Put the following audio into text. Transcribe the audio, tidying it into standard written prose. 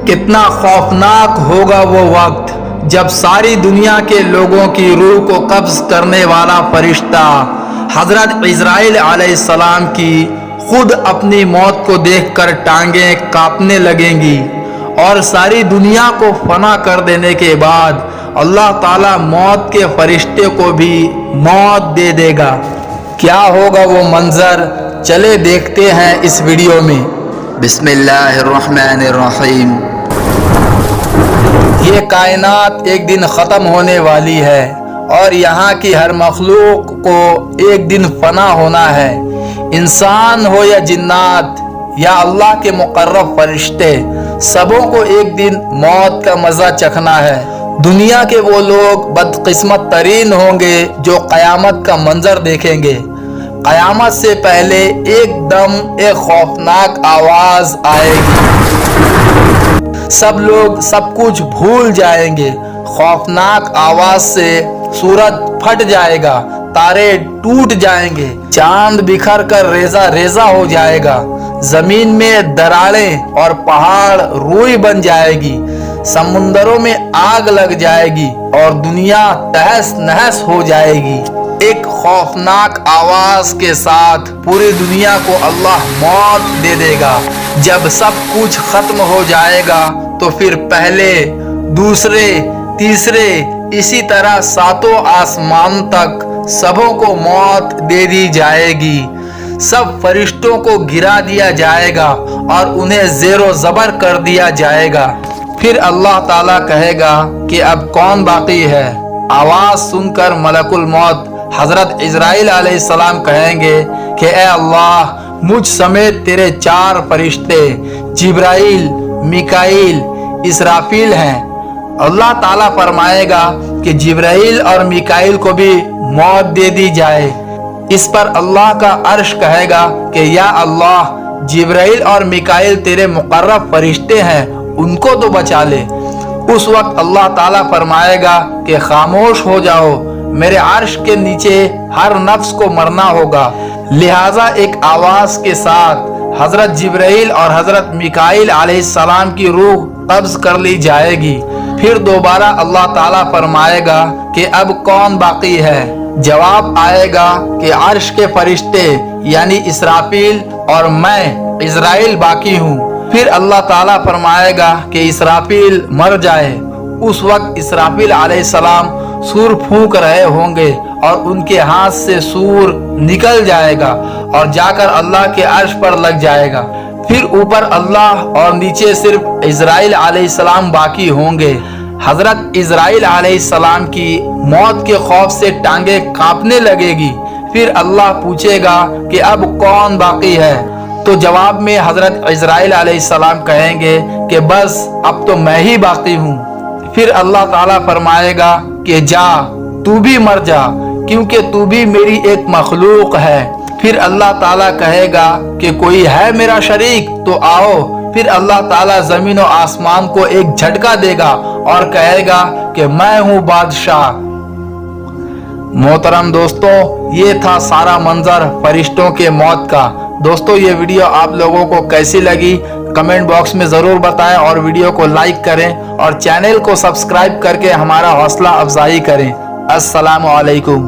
کتنا خوفناک ہوگا وہ وقت جب ساری دنیا کے لوگوں کی روح کو قبض کرنے والا فرشتہ حضرت عزرائیل علیہ السلام کی خود اپنی موت کو دیکھ کر ٹانگیں کانپنے لگیں گی، اور ساری دنیا کو فنا کر دینے کے بعد اللہ تعالیٰ موت کے فرشتے کو بھی موت دے دے گا۔ کیا ہوگا وہ منظر؟ چلے دیکھتے ہیں اس ویڈیو میں۔ بسم اللہ الرحمن الرحیم۔ یہ کائنات ایک دن ختم ہونے والی ہے اور یہاں کی ہر مخلوق کو ایک دن فنا ہونا ہے۔ انسان ہو یا جنات یا اللہ کے مقرب فرشتے، سبوں کو ایک دن موت کا مزہ چکھنا ہے۔ دنیا کے وہ لوگ بدقسمت ترین ہوں گے جو قیامت کا منظر دیکھیں گے۔ قیامت سے پہلے ایک دم ایک خوفناک آواز آئے گی، سب لوگ سب کچھ بھول جائیں گے۔ خوفناک آواز سے سورج پھٹ جائے گا، تارے ٹوٹ جائیں گے، چاند بکھر کر ریزہ ریزہ ہو جائے گا، زمین میں دراڑیں اور پہاڑ روئی بن جائے گی، سمندروں میں آگ لگ جائے گی اور دنیا تہس نہس ہو جائے گی۔ ایک خوفناک آواز کے ساتھ پوری دنیا کو اللہ موت دے دے گا۔ جب سب کچھ ختم ہو جائے گا تو پھر پہلے، دوسرے، تیسرے، اسی طرح ساتوں آسمان تک سبوں کو موت دے دی جائے گی۔ سب فرشتوں کو گرا دیا جائے گا اور انہیں زیر و زبر کر دیا جائے گا۔ پھر اللہ تعالیٰ کہے گا کہ اب کون باقی ہے؟ آواز سن کر ملک الموت حضرت عزرائیل علیہ السلام کہیں گے کہ اے اللہ، مجھ سمیت تیرے 4 فرشتے جبرائیل، میکائیل، اسرافیل ہیں۔ اللہ تعالیٰ فرمائے گا کہ جبرائیل اور میکائیل کو بھی موت دے دی جائے۔ اس پر اللہ کا عرش کہے گا کہ یا اللہ، جبرائیل اور میکائیل تیرے مقرب فرشتے ہیں، ان کو تو بچا لے۔ اس وقت اللہ تعالیٰ فرمائے گا کہ خاموش ہو جاؤ، میرے عرش کے نیچے ہر نفس کو مرنا ہوگا۔ لہٰذا ایک آواز کے ساتھ حضرت جبرائیل اور حضرت میکائیل علیہ السلام کی روح قبض کر لی جائے گی۔ پھر دوبارہ اللہ تعالیٰ فرمائے گا کہ اب کون باقی ہے؟ جواب آئے گا کہ عرش کے فرشتے یعنی اسرافیل اور میں عزرائیل باقی ہوں۔ پھر اللہ تعالیٰ فرمائے گا کہ اسرافیل مر جائے۔ اس وقت اسرافیل علیہ السلام سور پھونک رہے ہوں گے اور ان کے ہاتھ سے سور نکل جائے گا اور جا کر اللہ کے عرش پر لگ جائے گا۔ پھر اوپر اللہ اور نیچے صرف عزرائیل علیہ السلام باقی ہوں گے۔ حضرت عزرائیل علیہ السلام کی موت کے خوف سے ٹانگیں کانپنے لگے گی۔ پھر اللہ پوچھے گا کہ اب کون باقی ہے؟ تو جواب میں حضرت عزرائیل علیہ السلام کہیں گے کہ بس اب تو میں ہی باقی ہوں۔ پھر اللہ تعالیٰ فرمائے گا کہ جا، تو بھی مر جا، کیونکہ تو بھی میری ایک مخلوق ہے۔ پھر اللہ تعالیٰ کہے گا کہ کوئی ہے میرا شریک تو آؤ۔ پھر اللہ تعالیٰ زمین و آسمان کو ایک جھٹکا دے گا اور کہے گا کہ میں ہوں بادشاہ۔ محترم دوستو، یہ تھا سارا منظر فرشتوں کے موت کا۔ دوستو، یہ ویڈیو آپ لوگوں کو کیسی لگی کمنٹ باکس میں ضرور بتائیں اور ویڈیو کو لائک کریں اور چینل کو سبسکرائب کر کے ہمارا حوصلہ افزائی کریں۔ السلام علیکم۔